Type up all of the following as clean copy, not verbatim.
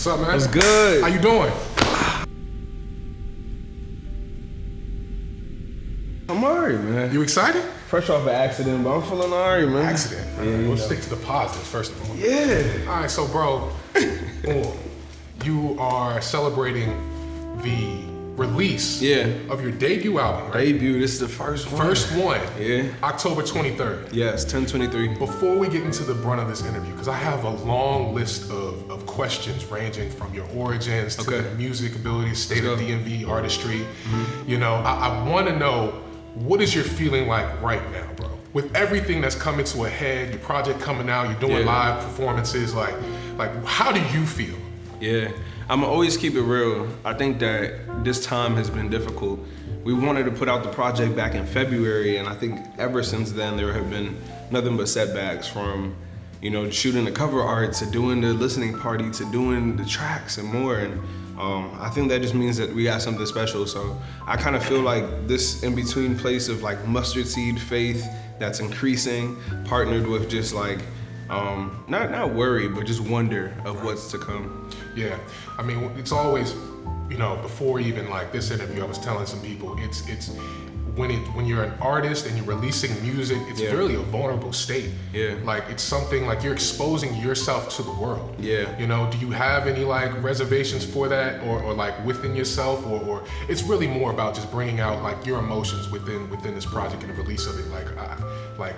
What's up, man? What's good? How you doing? I'm alright, man. You excited? Fresh off an accident, but I'm feeling alright, man. Accident? Yeah, we'll stick to the positives first of all. Yeah. All right, so bro, you are celebrating the release of your debut album, right? Debut, this is the first one. First one. Yeah. October 23rd. Yes, 10/23. Before we get into the brunt of this interview, because I have a long list of questions ranging from your origins to the music abilities, state of DMV, artistry. Mm-hmm. You know, I want to know, what is your feeling like right now, bro? With everything that's coming to a head, your project coming out, you're doing live performances, like how do you feel? Yeah, I'ma always keep it real. I think that this time has been difficult. We wanted to put out the project back in February, and I think ever since then there have been nothing but setbacks, from, you know, shooting the cover art to doing the listening party to doing the tracks and more. And I think that just means that we got something special. So I kind of feel like this in-between place of like mustard seed faith that's increasing, partnered with just like not worry, but just wonder of what's to come. Yeah, I mean, it's always, you know, before even like this interview, I was telling some people, it's when you're an artist and you're releasing music, it's really a vulnerable state. Yeah. Like, it's something like you're exposing yourself to the world. Yeah. You know, do you have any like reservations for that, or like within yourself, or it's really more about just bringing out like your emotions within this project and the release of it? Like,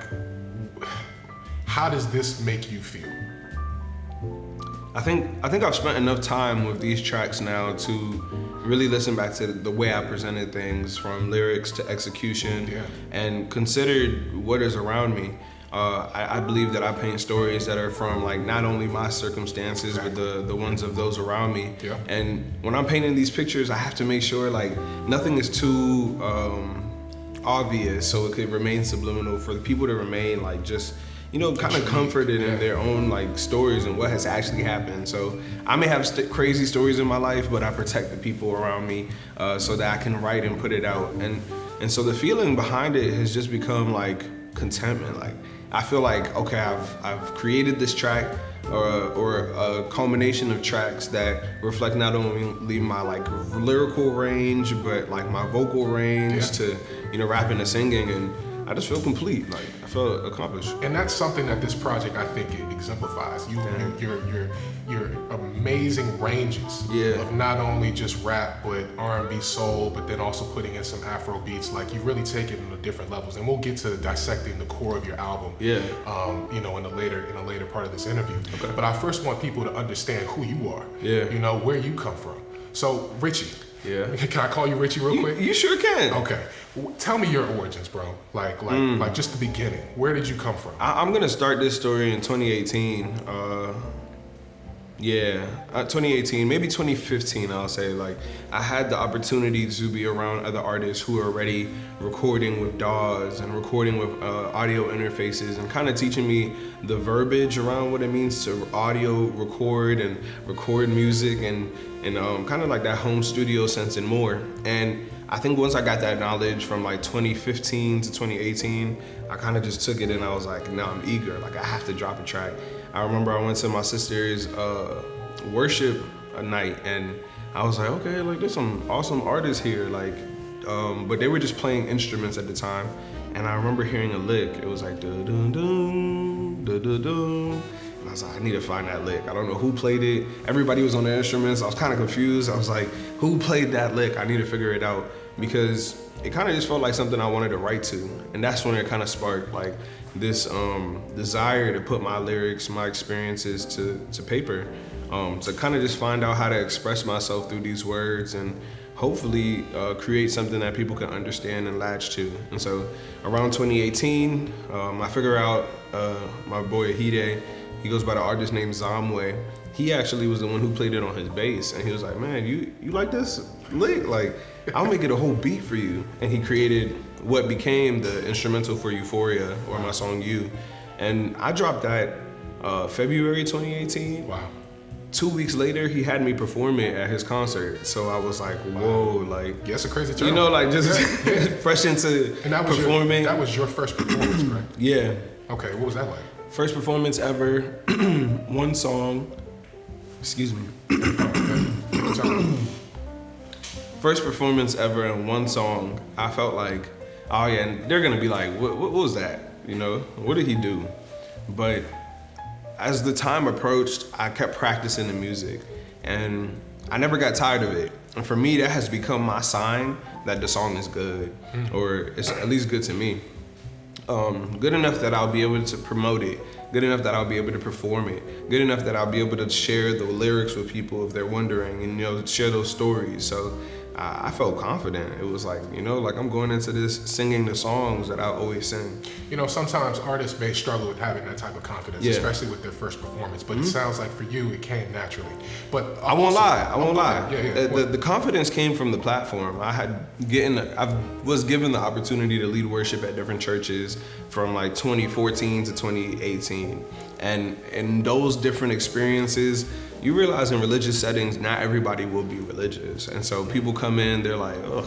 how does this make you feel? I think I've spent enough time with these tracks now to really listen back to the way I presented things, from lyrics to execution, and considered what is around me. I believe that I paint stories that are from like not only my circumstances, but the ones of those around me. Yeah. And when I'm painting these pictures, I have to make sure like nothing is too obvious, so it could remain subliminal, for the people to remain like just, you know, kind of comforted in their own like stories and what has actually happened. So I may have crazy stories in my life, but I protect the people around me so that I can write and put it out. And so the feeling behind it has just become like contentment. Like, I feel like, okay, I've created this track or a culmination of tracks that reflect not only my like lyrical range, but like my vocal range to, you know, rapping and singing, and I just feel complete. Like, I feel accomplished. And that's something that this project, I think, it exemplifies. Your amazing ranges of not only just rap, but R&B, soul, but then also putting in some Afro beats. Like, you really take it into different levels. And we'll get to dissecting the core of your album, you know, in a later part of this interview. Okay. But I first want people to understand who you are. Yeah. You know, where you come from. So, Richie. Yeah. Can I call you Richie real quick? You sure can. Okay. Tell me your origins, bro. Like just the beginning. Where did you come from? I'm gonna start this story in 2018. 2018, maybe 2015, I'll say. Like, I had the opportunity to be around other artists who are already recording with DAWs and recording with audio interfaces, and kind of teaching me the verbiage around what it means to audio record and record music, and kind of like that home studio sense and more. And I think once I got that knowledge from like 2015 to 2018, I kind of just took it and I was like, no, I'm eager. Like, I have to drop a track. I remember I went to my sister's worship night, and I was like, okay, like, there's some awesome artists here, like, but they were just playing instruments at the time. And I remember hearing a lick. It was like, dun-dun-dun, dun-dun-dun. And I was like, I need to find that lick. I don't know who played it. Everybody was on their instruments. I was kind of confused. I was like, who played that lick? I need to figure it out, because it kind of just felt like something I wanted to write to. And that's when it kind of sparked like this desire to put my lyrics, my experiences to paper, to kind of just find out how to express myself through these words, and hopefully create something that people can understand and latch to. And so around 2018, I figure out my boy Hide, he goes by the artist named Zamwe. He actually was the one who played it on his bass, and he was like, man, you like this lick? Like, I'll make it a whole beat for you. And he created what became the instrumental for Euphoria, or my song You. And I dropped that February 2018. Wow. 2 weeks later, he had me perform it at his concert. So I was like, whoa, like, yeah, it's a crazy job. You know, like, just fresh into and that was performing. That was your first performance, correct? Yeah. Okay, what was that like? First performance ever, one song, Excuse me. Anytime. First performance ever in one song, I felt like, oh yeah, and they're gonna be like, what was that? You know, what did he do? But as the time approached, I kept practicing the music, and I never got tired of it. And for me, that has become my sign that the song is good, or it's at least good to me. Good enough that I'll be able to promote it, good enough that I'll be able to perform it, good enough that I'll be able to share the lyrics with people if they're wondering, and share those stories. So I felt confident. It was like, like I'm going into this singing the songs that I always sing. Sometimes artists may struggle with having that type of confidence, especially with their first performance, but it sounds like for you, it came naturally. But I won't lie. Yeah. The confidence came from the platform. I was given the opportunity to lead worship at different churches from like 2014 to 2018. And in those different experiences, you realize in religious settings, not everybody will be religious. And so people come in, they're like, ugh,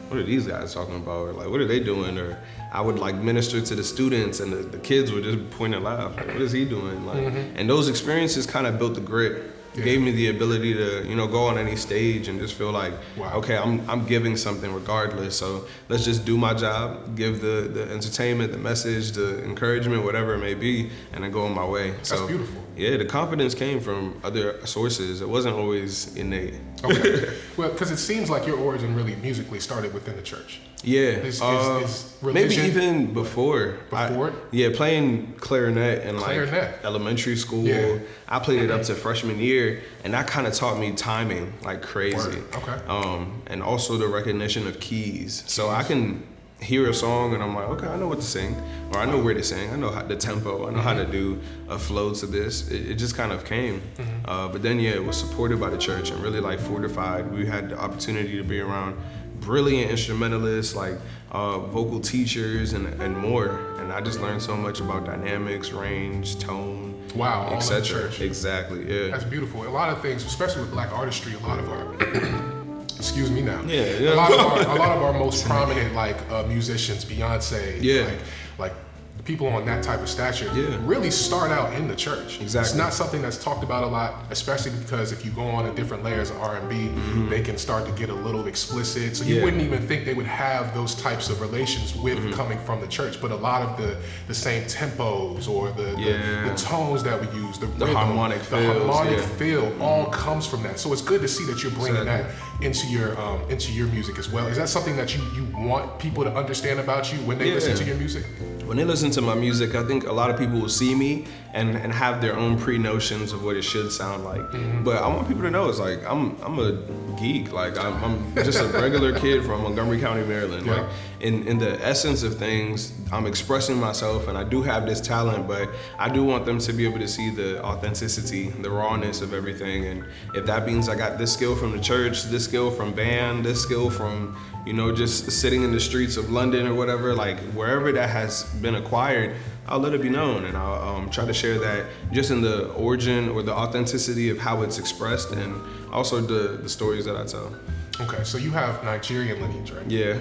what are these guys talking about? Or like, what are they doing? Or I would like minister to the students, and the kids would just point and laugh. Like, what is he doing? Like, and those experiences kind of built the grit. Gave me the ability to, go on any stage and just feel like, okay, I'm giving something regardless. So let's just do my job, give the entertainment, the message, the encouragement, whatever it may be, and then go on my way. That's beautiful. Yeah, the confidence came from other sources. It wasn't always innate. Okay. Well, because it seems like your origin really musically started within the church. Yeah. Is religion, maybe even before. Before? Playing clarinet in like elementary school. Yeah. I played it up to freshman year, and that kind of taught me timing like crazy. Word. Okay. And also the recognition of keys. So I can hear a song and I'm like, okay, I know what to sing, or I know where to sing. I know the tempo. I know how to do a flow to this. It just kind of came. But then it was supported by the church and really like fortified. We had the opportunity to be around brilliant instrumentalists, like vocal teachers and more. And I just learned so much about dynamics, range, tone, etc. Exactly. Yeah. That's beautiful. A lot of things, especially with Black artistry, a lot of our excuse me now. Yeah. A lot of our most prominent musicians, Beyonce, like people on that type of stature, really start out in the church. Exactly. It's not something that's talked about a lot, especially because if you go on to different layers of R&B, they can start to get a little explicit. So you wouldn't even think they would have those types of relations with coming from the church. But a lot of the same tempos or the tones that we use, the rhythm, harmonic feel, all comes from that. So it's good to see that you're bringing that into your music as well. Is that something that you want people to understand about you when they listen to your music? When they listen to my music, I think a lot of people will see me and have their own pre-notions of what it should sound like. But I want people to know it's like I'm a geek. Like I'm just a regular kid from Montgomery County, Maryland. Like in the essence of things, I'm expressing myself, and I do have this talent, but I do want them to be able to see the authenticity, the rawness of everything. And if that means I got this skill from the church, this skill from band, this skill from just sitting in the streets of London or whatever, like wherever that has been acquired, I'll let it be known, and I'll try to share that just in the origin or the authenticity of how it's expressed, and also the stories that I tell. Okay, so you have Nigerian lineage, right? Yeah.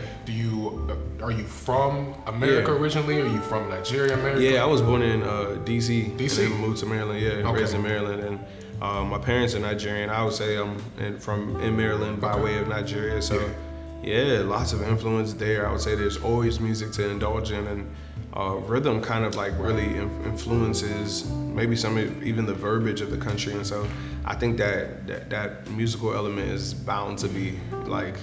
Are you from America originally? Are you from Nigeria, America? Yeah, I was born in DC. DC? And then moved to Maryland, raised in Maryland, and my parents are Nigerian. I would say I'm in Maryland by way of Nigeria, so lots of influence there. I would say there's always music to indulge in, and rhythm kind of like really influences maybe even the verbiage of the country, and so I think that musical element is bound to be like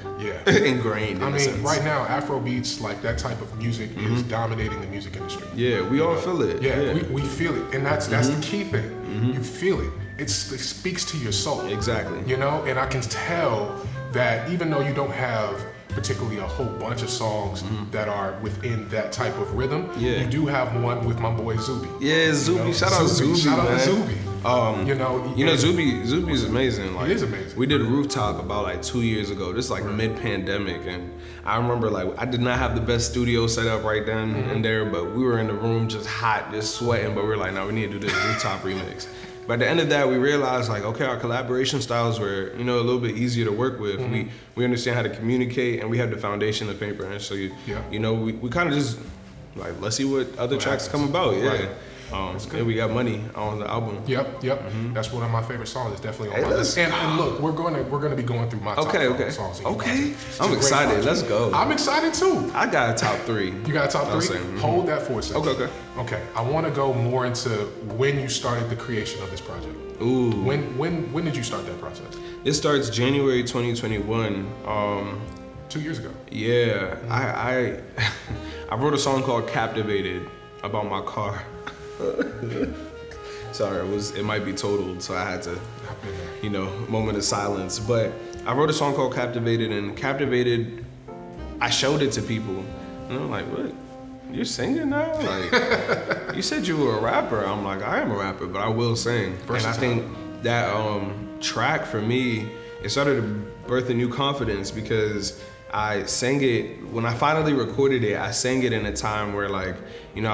ingrained. I mean, right now Afrobeats, like that type of music, is dominating the music industry. Yeah, we all feel it. Yeah, we feel it, and that's the key thing. You feel it. It speaks to your soul. Exactly. And I can tell that even though you don't have particularly a whole bunch of songs that are within that type of rhythm, you do have one with my boy Zuby. Yeah, Zuby. Shout out Zuby, Shout out to Zuby. Zuby's amazing. Like, he is amazing. We did Rooftop about like 2 years ago, just like mid-pandemic, and I remember like I did not have the best studio set up right then and there, but we were in the room just hot, just sweating, but we were like, no, we need to do this Rooftop remix. By the end of that, we realized like, okay, our collaboration styles were, a little bit easier to work with. We understand how to communicate, and we have the foundation of paper. And so, we kind of just like, let's see what other tracks come about. Yeah. Right. And we got Money on the album. Yep. That's one of my favorite songs. It's definitely on my list. And look, we're gonna be going through my top 5 songs. Okay. I'm excited. Let's go. I'm excited too. I got a top 3. You got a top 3? Hold that for a second. Okay. I want to go more into when you started the creation of this project. Ooh. When did you start that process? It starts January 2021. 2 years ago. Yeah. I wrote a song called Captivated about my car. Sorry, it might be totaled, so I had to, moment of silence. But I wrote a song called Captivated, and Captivated, I showed it to people, and I'm like, what? You're singing now? Like, you said you were a rapper. I'm like, I am a rapper, but I will sing. And I think that track for me, it started to birth a new confidence because I sang it, when I finally recorded it, I sang it in a time where I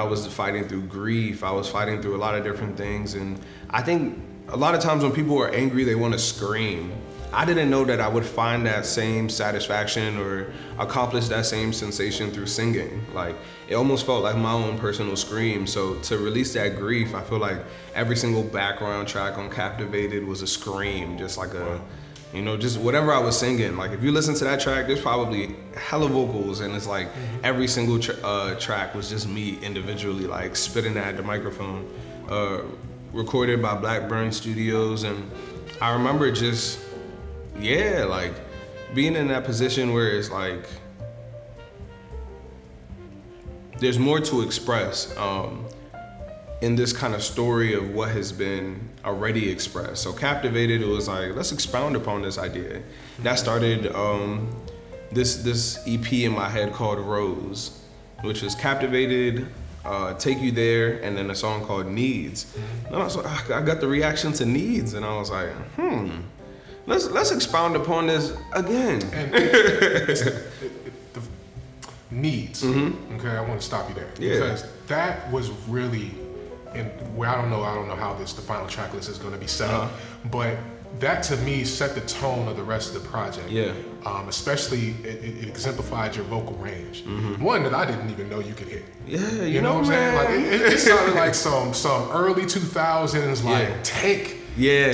was fighting through grief. I was fighting through a lot of different things. And I think a lot of times when people are angry, they want to scream. I didn't know that I would find that same satisfaction or accomplish that same sensation through singing. It almost felt like my own personal scream. So to release that grief, I feel like every single background track on Captivated was a scream, just like just whatever I was singing. If you listen to that track, there's probably hella vocals, and it's every single track was just me individually, spitting at the microphone. Recorded by Blackburn Studios, and I remember just, being in that position where it's there's more to express in this kind of story of what has been already expressed. So Captivated, it was let's expound upon this idea. That started this EP in my head called Rose, which was Captivated, Take You There, and then a song called Needs. And I was like, I got the reaction to Needs, and I was like, let's expound upon this again. And the Needs. Okay, I want to stop you there because that was really, and where I don't know how the final track list is going to be set up, but that to me set the tone of the rest of the project. Especially it exemplified your vocal range. One that I didn't even know you could hit. You know what I'm saying? It sounded like some early 2000s Tank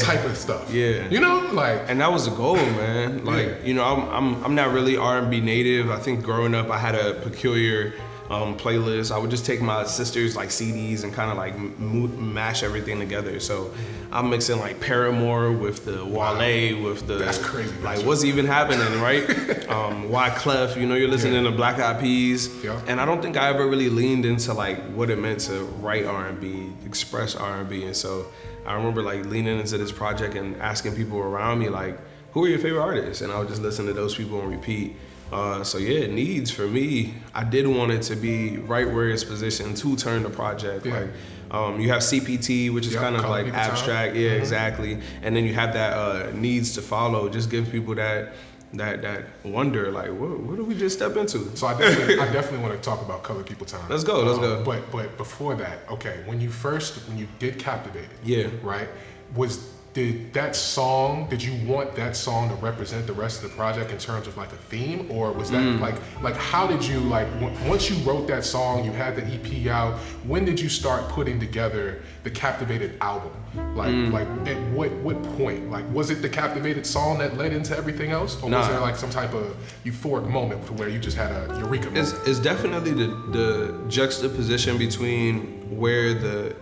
type of stuff. And that was the goal, man. I'm not really R&B native. I think growing up I had a peculiar playlist. I would just take my sister's CDs and kind of mash everything together. So I'm mixing Paramore with the Wale with the, that's crazy. What's even happening, right? Wyclef, you're listening to Black Eyed Peas. And I don't think I ever really leaned into what it meant to write R&B, express R&B. And so I remember leaning into this project and asking people around me who are your favorite artists? And I would just listen to those people and repeat. Needs for me, I did want it to be right where it's positioned to turn the project. You have CPT, which is kind of abstract. Exactly. And then you have that Needs to Follow. Just give people that wonder, what did we just step into? So I definitely want to talk about Color People Time. Let's go. But before that, okay, when you did Captivated, right? Did you want that song to represent the rest of the project in terms of a theme, or was that how did you once you wrote that song, you had the EP out, when did you start putting together the Captivated album? At what point? Was it the Captivated song that led into everything else, or was there some type of euphoric moment to where you just had a eureka moment? It's definitely the juxtaposition between where the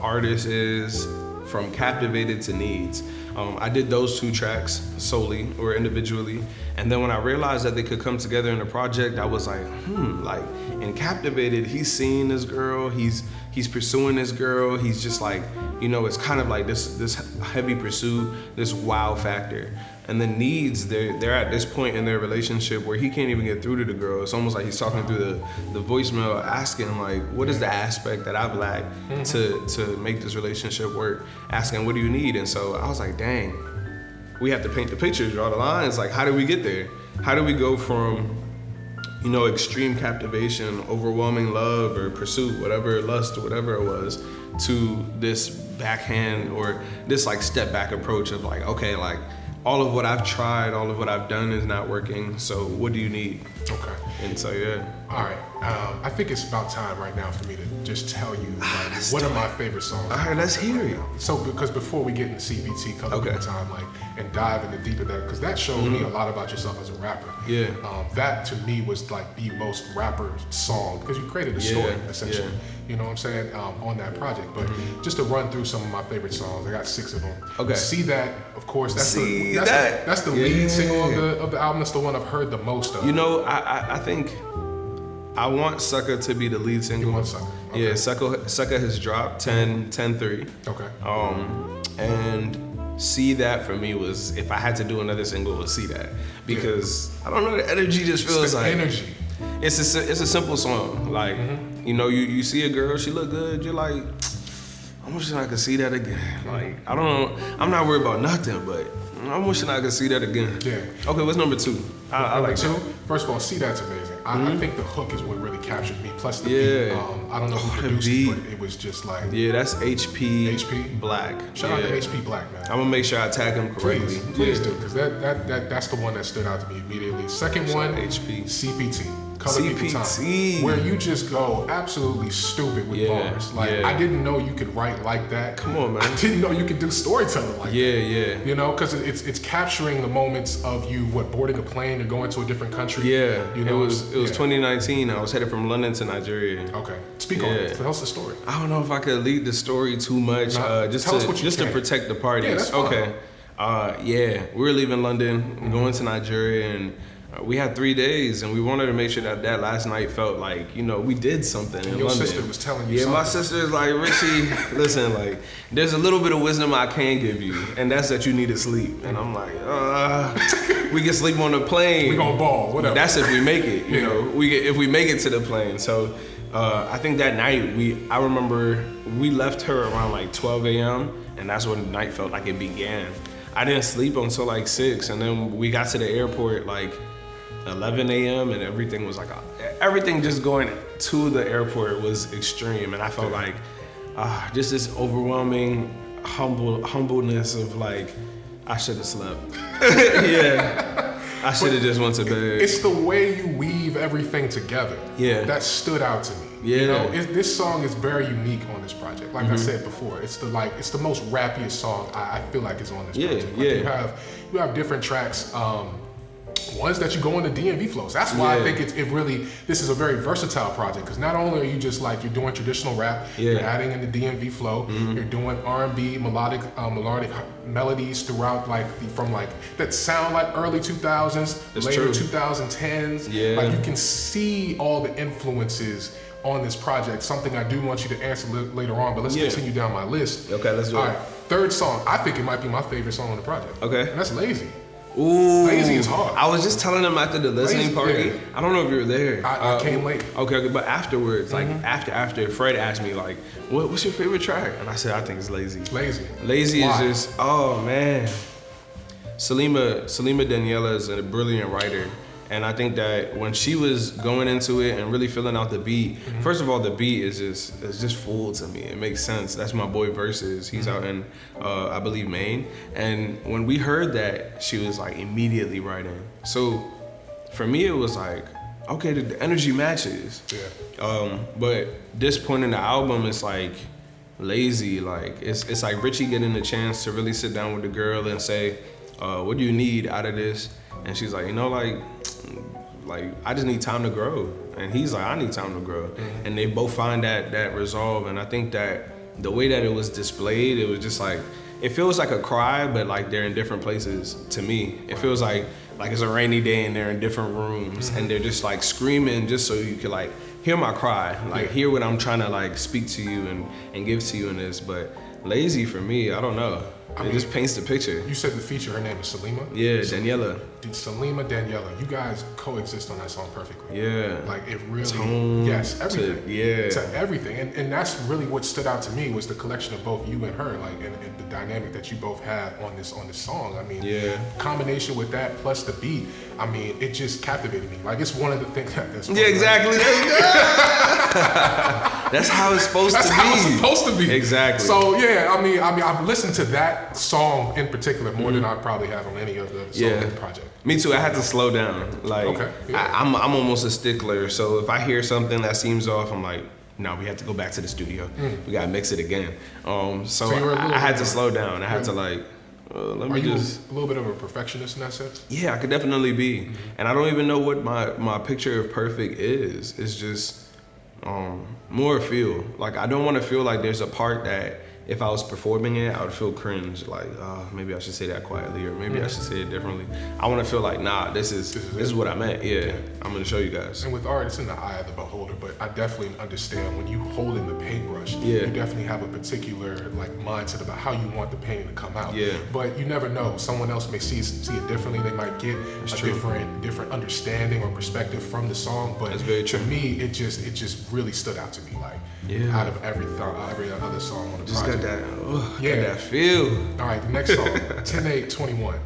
artist is from Captivated to Needs. I did those 2 tracks solely or individually, and then when I realized that they could come together in a project, I was in Captivated, he's seeing this girl, he's pursuing this girl, he's just it's kind of this heavy pursuit, this wow factor. And then Needs, they're at this point in their relationship where he can't even get through to the girl. It's almost like he's talking through the voicemail, asking what is the aspect that I've lacked to make this relationship work? Asking, what do you need? And so I was like, dang, we have to paint the pictures, draw the lines. How do we get there? How do we go from, extreme captivation, overwhelming love or pursuit, whatever, lust or whatever it was, to this backhand or this step back approach of all of what I've tried, all of what I've done is not working. So what do you need? Okay. And so yeah. All right. I think it's about time right now for me to just tell you what are my favorite songs. All right, let's hear it. So because before we get into CBT, color people time, like, and dive into deep of that, because that showed me a lot about yourself as a rapper. Yeah. That to me was like the most rapper song because you created a story essentially. Yeah. You know what I'm saying, on that project. But just to run through some of my favorite songs, I got 6 of them. Okay. See That, of course. That's the Yeah. lead single of the album. That's the one I've heard the most of. You know, I think I want Sucker to be the lead single. You want Sucker? Okay. Yeah, Sucker has dropped 10-3. Okay. And See That for me was, if I had to do another single, it would See That, because I don't know, the energy just feels like energy. It's a simple song. Like, you know, you see a girl, she look good, you're like, I'm wishing I could see that again. Like, I don't know, I'm not worried about nothing, but I'm wishing I could see that again. Yeah. Okay, what's number 2? I like 2. First of all, See That's amazing. I think the hook is what really captured me. Plus the beat. I don't know who the produced beat. it, but it was just like. Yeah, that's HP HP Black. Shout out to HP Black, man. I'm gonna make sure I tag him correctly. Please do, because that's the one that stood out to me immediately. Second one, HP. CPT. Color People CPT. Time, where you just go absolutely stupid with bars. Like, I didn't know you could write like that. Come on, man. I didn't know you could do storytelling like that. Yeah. You know, because it's capturing the moments of you, boarding a plane or going to a different country. Yeah, you know, it was 2019. I was headed from London to Nigeria. Okay, speak on it. Tell us the story. I don't know if I could lead the story too much, just to protect the parties. Yeah, that's fine. Okay. We were leaving London, going to Nigeria, and we had 3 days, and we wanted to make sure that last night felt like, you know, we did something in your London. sister was telling you something. something. My sister's like, Richie, listen, like, there's a little bit of wisdom I can give you, and that's that you need to sleep. And I'm like, we can sleep on the plane. We gonna ball, whatever. That's if we make it, you know. If we make it to the plane. So I think that night, I remember we left her around like 12 a.m., and that's when the night felt like it began. I didn't sleep until like 6, and then we got to the airport like 11 a.m. and everything was like, everything just going to the airport was extreme. And I felt like just this overwhelming humbleness of like, I should have slept. I should have just went to bed. It's the way you weave everything together that stood out to me. You know, this song is very unique on this project. Like I said before, it's the most rappiest song I feel like is on this project. Like you have different tracks. Ones that you go into DMV flows. That's why I think this is a very versatile project, because not only are you just like, you're doing traditional rap, you're adding in the DMV flow, you're doing R&B, melodic melodies throughout, like from like that sound like early 2000s, later 2010s. Like you can see all the influences on this project. Something I do want you to answer later on, but let's continue down my list. Okay, let's do it. All right, third song. I think it might be my favorite song on the project. Okay. And that's Lazy. Ooh, Lazy is hard. I was just telling them after the listening party. I don't know if you were there. I came late. Okay, but afterwards, like after Fred asked me like, what's your favorite track? And I said, I think it's Lazy. Lazy Why? is just, oh man. Salima Daniela is a brilliant writer. And I think that when she was going into it and really filling out the beat, first of all, the beat is just full to me. It makes sense. That's my boy Versus. He's out in, I believe, Maine. And when we heard that, she was like immediately writing. So for me, it was like, okay, the energy matches. But this point in the album, it's like Lazy. Like it's like Richie getting a chance to really sit down with the girl and say, what do you need out of this? And she's like, you know, like I just need time to grow. And he's like, I need time to grow. And they both find that resolve. And I think that the way that it was displayed, it was just like, it feels like a cry, but like they're in different places to me. It feels like it's a rainy day and they're in different rooms and they're just like screaming just so you can like hear my cry, like hear what I'm trying to like speak to you and give to you in this. But Lazy for me, I don't know. It just paints the picture. You said the feature, her name is Salima? Yeah, Daniela. Salima, Daniela, you guys coexist on that song perfectly. Yeah. Like it really, tone everything. To everything. And that's really what stood out to me was the collection of both you and her, like and the dynamic that you both have on this song. I mean, combination with that plus the beat, I mean, it just captivated me. Like it's one of the things that's exactly. That's how it's supposed to be. That's how it's supposed to be. Exactly. So I mean, I've listened to that that song in particular more than I probably have on any of the songs in the project. Me too. I had to slow down. Like, I'm almost a stickler. So if I hear something that seems off, I'm like, no, we have to go back to the studio. We gotta mix it again. So I had to slow down. I had to like, let me just. A little bit of a perfectionist in that sense? Yeah, I could definitely be. And I don't even know what my picture of perfect is. It's just more feel. Like, I don't want to feel like there's a part that if I was performing it, I would feel cringe. Like, maybe I should say that quietly, or maybe I should say it differently. I want to feel like, nah, this is what I meant. Yeah, I'm gonna show you guys. And with art, it's in the eye of the beholder. But I definitely understand when you hold in the paintbrush, you definitely have a particular like mindset about how you want the painting to come out. Yeah. But you never know. Someone else may see it differently. They might get a different understanding or perspective from the song. But that's very true. To me, it just really stood out to me. Like out of every other song on the project. Got that feel. All right, the next song, 10/8/21.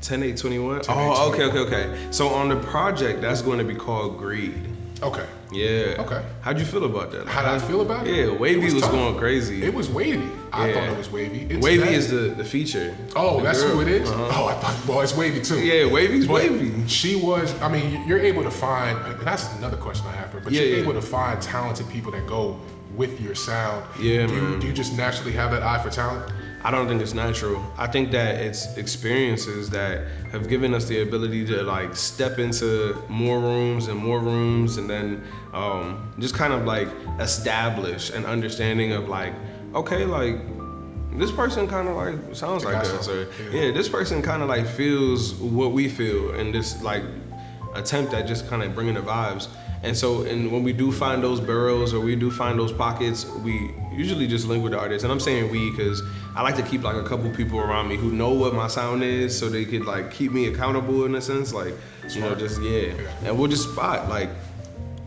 10/8/21? Oh, okay. So on the project, that's going to be called Greed. Okay. Yeah. Okay. How'd you feel about that? How did I feel about it? Yeah, Wavy was going crazy. It was Wavy. I thought it was Wavy. Wavy is the feature. Oh, that's who it is? Oh, I thought, well, it's Wavy too. Yeah, Wavy's Wavy. She was, I mean, you're able to find, and that's another question I have for her, but you're able to find talented people that go with your sound. Yeah, Do you just naturally have that eye for talent? I don't think it's natural. I think that it's experiences that have given us the ability to like step into more rooms and then just kind of like establish an understanding of like, okay, like this person kind of like sounds like us, or this person kind of like feels what we feel, and this like attempt at just kind of bringing the vibes. And so, when we do find those barrels or we do find those pockets, we usually just link with the artist. And I'm saying we because I like to keep like a couple people around me who know what my sound is, so they could like keep me accountable in a sense. Like, you know, just and we'll just spot like,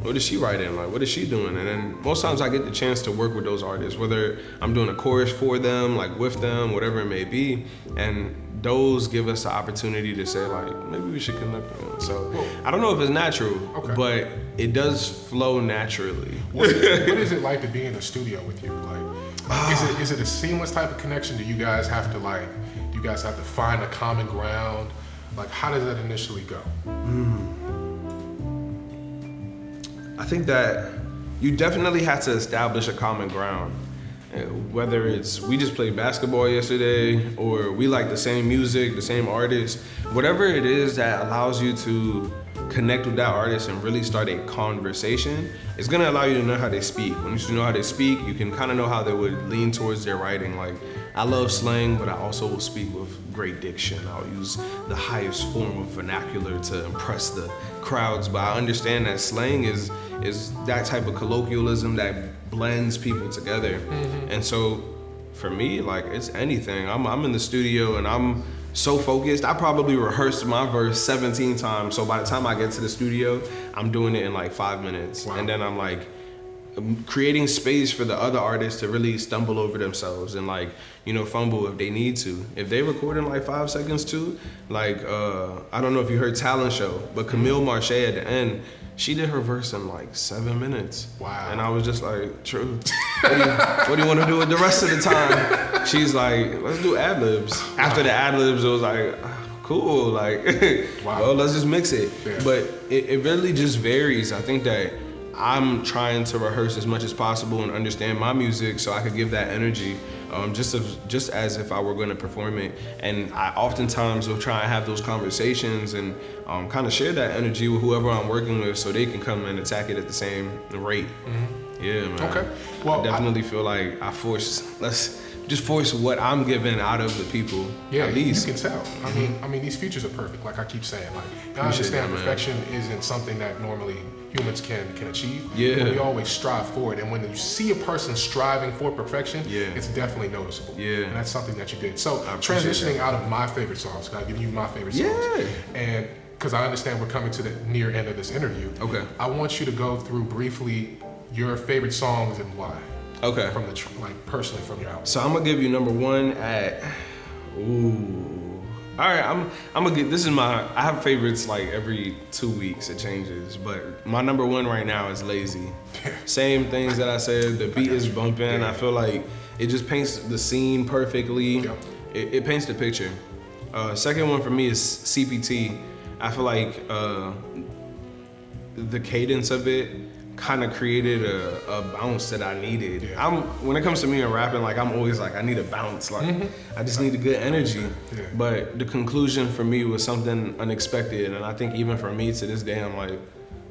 what is she writing? Like, what is she doing? And then most times I get the chance to work with those artists, whether I'm doing a chorus for them, like with them, whatever it may be. And those give us the opportunity to say like, maybe we should connect with them. So I don't know if it's natural, but it does flow naturally. What is it like to be in the studio with you? Like, is it a seamless type of connection? Do you guys have to find a common ground? Like, how does that initially go? I think that you definitely have to establish a common ground. Whether it's we just played basketball yesterday, or we like the same music, the same artist, whatever it is that allows you to connect with that artist and really start a conversation, it's gonna allow you to know how they speak. When you know how they speak, you can kind of know how they would lean towards their writing. Like, I love slang, but I also will speak with great diction. I'll use the highest form of vernacular to impress the crowds, but I understand that slang is that type of colloquialism that blends people together. And so for me, like, it's anything. I'm in the studio and I'm so focused. I probably rehearsed my verse 17 times. So by the time I get to the studio, I'm doing it in like 5 minutes. Wow. And then I'm like creating space for the other artists to really stumble over themselves and like, you know, fumble if they need to. If they record in like 5 seconds too, like, I don't know if you heard Talent Show, but Camille Marche at the end, she did her verse in like 7 minutes. Wow. And I was just like, true. What do you want to do with the rest of the time? She's like, let's do ad-libs. After the ad-libs, it was like, cool, like, well, let's just mix it. Yeah. But it really just varies. I think that I'm trying to rehearse as much as possible and understand my music so I could give that energy just as if I were going to perform it. And I oftentimes will try and have those conversations and kind of share that energy with whoever I'm working with so they can come and attack it at the same rate. Yeah, man. Okay. Well, I definitely feel like let's just force what I'm giving out of the people. Yeah, at least. You can tell. I mean, these features are perfect. Like I keep saying, like, I understand perfection isn't something that normally humans can achieve. Yeah. But we always strive for it. And when you see a person striving for perfection, it's definitely noticeable. Yeah. And that's something that you did. So transitioning out of my favorite songs, I'll give you my favorite songs. Yeah. And because I understand we're coming to the near end of this interview. Okay. I want you to go through briefly your favorite songs and why. Okay. From the personally from your album. So I'm gonna give you number one at All right, I'm gonna get. This is I have favorites like every 2 weeks. It changes, but my number one right now is Lazy. Same things that I said. The beat is bumping. I feel like it just paints the scene perfectly. it paints the picture. Second one for me is CPT. I feel like the cadence of it kind of created a bounce that I needed. Yeah. When it comes to me and rapping, like I'm always like I need a bounce. Like I just need a good energy. Yeah. But the conclusion for me was something unexpected, and I think even for me to this day, I'm like,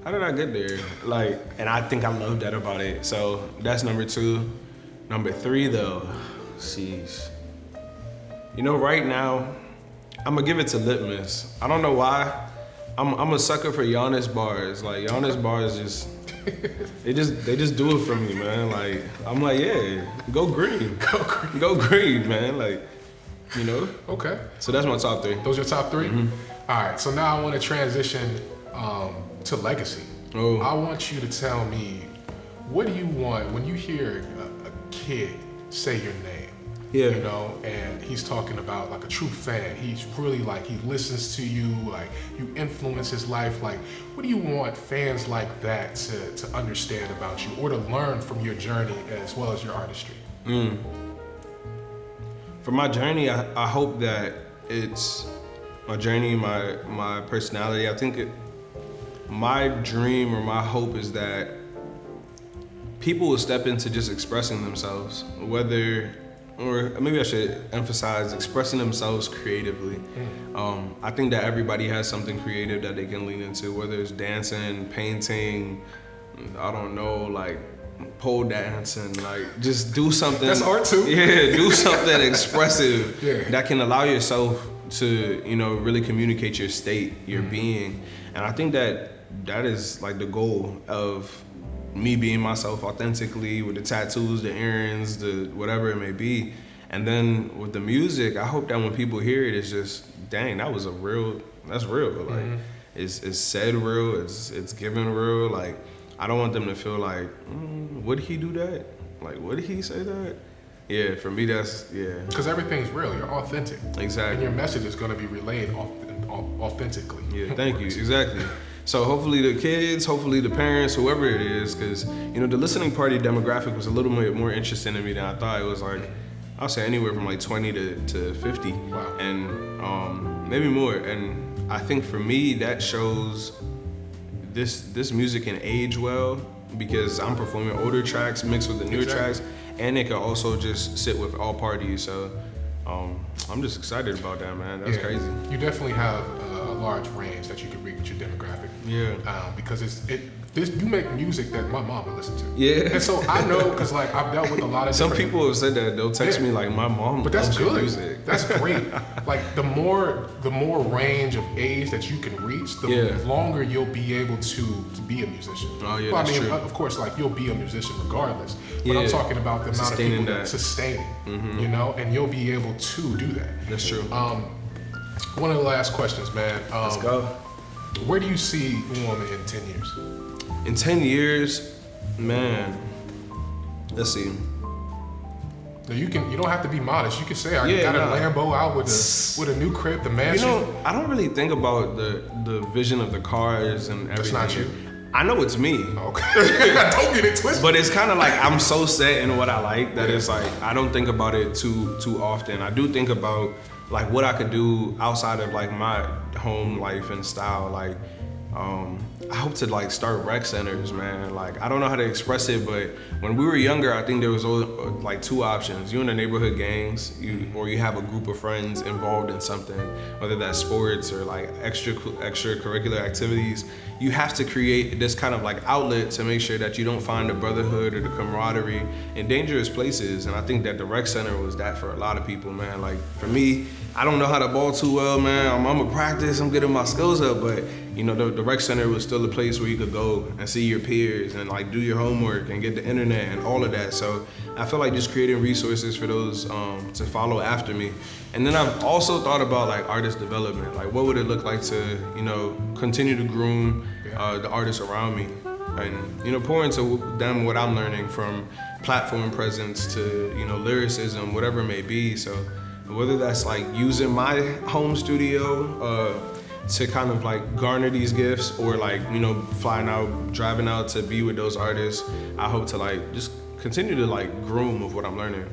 how did I get there? Like, and I think I love that about it. So that's number 2. Number 3 though, sheesh. You know, right now, I'm gonna give it to Litmus. I don't know why. I'm a sucker for Giannis bars. Like Giannis bars just they just do it for me, man. Like I'm like, yeah, go green. Go green, man. Like, you know? Okay. So that's my top 3. Those are your top 3? All right, so now I want to transition to legacy. Oh. I want you to tell me, what do you want when you hear a kid say your name? Yeah. You know, and he's talking about like a true fan. He's really like, he listens to you, like you influence his life. Like, what do you want fans like that to understand about you or to learn from your journey as well as your artistry? For my journey, I hope that it's my journey, my personality. I think my dream or my hope is that people will step into just expressing themselves, or maybe I should emphasize expressing themselves creatively. I think that everybody has something creative that they can lean into, whether it's dancing, painting, I don't know, like pole dancing, like just do something. That's art too. Yeah, do something expressive that can allow yourself to, you know, really communicate your state, your being. And I think that is like the goal of me being myself authentically with the tattoos, the earrings, the whatever it may be. And then with the music, I hope that when people hear it, it's just, dang, that's real. Like it's said real, it's given real. Like I don't want them to feel like, would he do that? Like, would he say that? Yeah, for me, that's, yeah. Because everything's real, you're authentic. Exactly. And your message is gonna be relayed authentically. Yeah, thank you, exactly. So hopefully the kids, hopefully the parents, whoever it is, because, you know, the listening party demographic was a little bit more interesting to me than I thought. It was like, I'll say anywhere from like 20 to 50. Wow. And maybe more. And I think for me, that shows this music can age well because I'm performing older tracks mixed with the newer tracks, and it can also just sit with all parties. So I'm just excited about that, man. That's crazy. You definitely have a large range that you can reach with your demographic. Yeah. Because you make music that my mom would listen to. Yeah. And so I know, because like I've dealt with a lot of Some people have said that. They'll text me like, my mom but that's loves your good. music. That's great. Like the more range of age that you can reach, the longer you'll be able to be a musician. Oh yeah, well, that's true. Of course, like you'll be a musician regardless. But I'm talking about the amount of people that sustain it, you know, and you'll be able to do that. That's true. One of the last questions, man. Let's go. Where do you see UWEM in 10 years? In 10 years, man, let's see. Now you don't have to be modest. You can say I got a Lambo out with a new crib, the mansion. You know, I don't really think about the vision of the cars and everything. That's not you. I know it's me. Okay. Don't get it twisted. But it's kind of like I'm so set in what I like that it's like I don't think about it too often. I do think about like what I could do outside of like my home life and style. Like I hope to like start rec centers, man. Like I don't know how to express it, but when we were younger, I think there was like two options. You in the neighborhood gangs, or you have a group of friends involved in something, whether that's sports or like extracurricular activities. You have to create this kind of like outlet to make sure that you don't find the brotherhood or the camaraderie in dangerous places. And I think that the rec center was that for a lot of people, man. Like for me, I don't know how to ball too well, man. I'm a practice, I'm getting my skills up, but you know, the rec center was still a place where you could go and see your peers and like do your homework and get the internet and all of that. So I feel like just creating resources for those to follow after me. And then I've also thought about like artist development. Like what would it look like to, you know, continue to groom the artists around me and, you know, pour into them what I'm learning from platform presence to, you know, lyricism, whatever it may be. So whether that's like using my home studio to kind of like garner these gifts, or like, you know, driving out to be with those artists, I hope to like just continue to like groom of what I'm learning.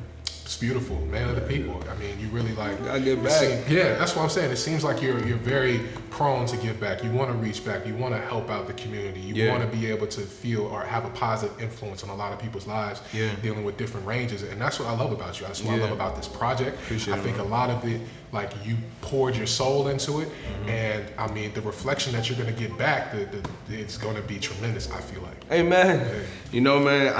it's beautiful, man of the people. I mean, you really like. I give back. Yeah, that's what I'm saying. It seems like you're very prone to give back. You want to reach back. You want to help out the community. You want to be able to feel or have a positive influence on a lot of people's lives, dealing with different ranges. And that's what I love about you. That's what I love about this project. Appreciate I think a lot of it, like you poured your soul into it, and I mean the reflection that you're gonna get back, it's gonna be tremendous. I feel like. Hey man, you know, man,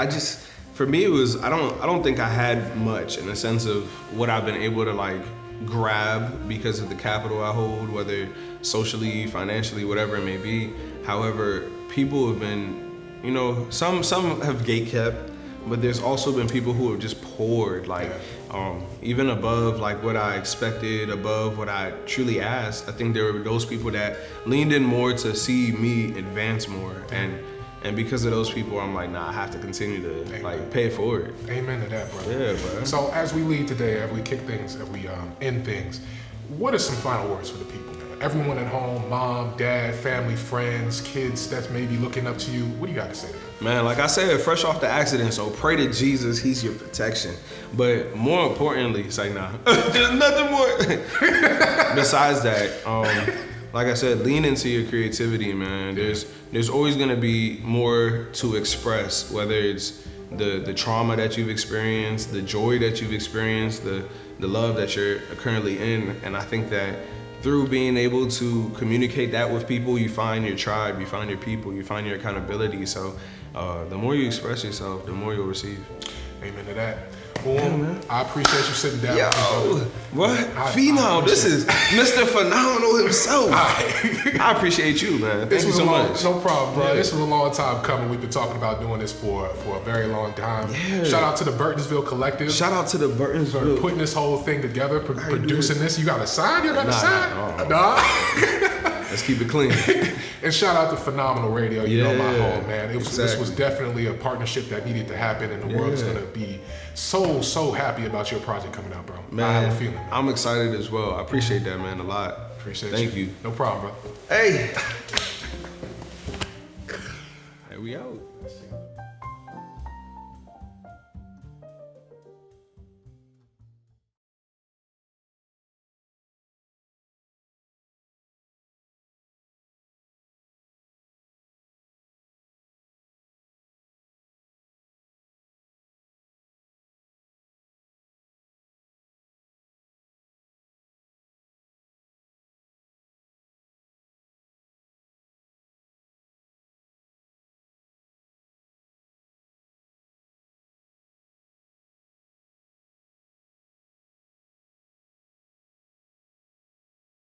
for me it was I don't think I had much in the sense of what I've been able to like grab because of the capital I hold, whether socially, financially, whatever it may be. However, people have been, you know, some have gatekept, but there's also been people who have just poured like even above like what I expected, above what I truly asked. I think there were those people that leaned in more to see me advance more, and because of those people, I'm like, nah, I have to continue to like pay it forward. Amen to that, brother. Yeah, bro. So as we leave today, as we kick things, as we end things, what are some final words for the people, man? Everyone at home, mom, dad, family, friends, kids that's maybe looking up to you. What do you got to say to them? Man, like I said, fresh off the accident, so pray to Jesus, he's your protection. But more importantly, it's like, nah, there's nothing more. Besides that, like I said, lean into your creativity, man. There's always gonna be more to express, whether it's the trauma that you've experienced, the joy that you've experienced, the love that you're currently in. And I think that through being able to communicate that with people, you find your tribe, you find your people, you find your accountability. So the more you express yourself, the more you'll receive. Amen to that. Well, I appreciate you sitting down. Yo, what? Phenom, this is Mr. Phenomenal himself. I appreciate you, man. Thank you so much. No problem, bro. This was a long time coming. We've been talking about doing this for a very long time. Yeah. Shout out to the Burtonsville Collective. Shout out to the Burtonsville. For putting this whole thing together, producing this. You got a sign? You got a sign? Nah. Let's keep it clean. And shout out to Phenomenal Radio. You know my home, man. This was definitely a partnership that needed to happen, and the world is going to be so happy about your project coming out, bro. Man, I have a feeling, man. I'm excited as well. I appreciate that, man, a lot. Thank you. No problem, bro. Hey. Hey, we out.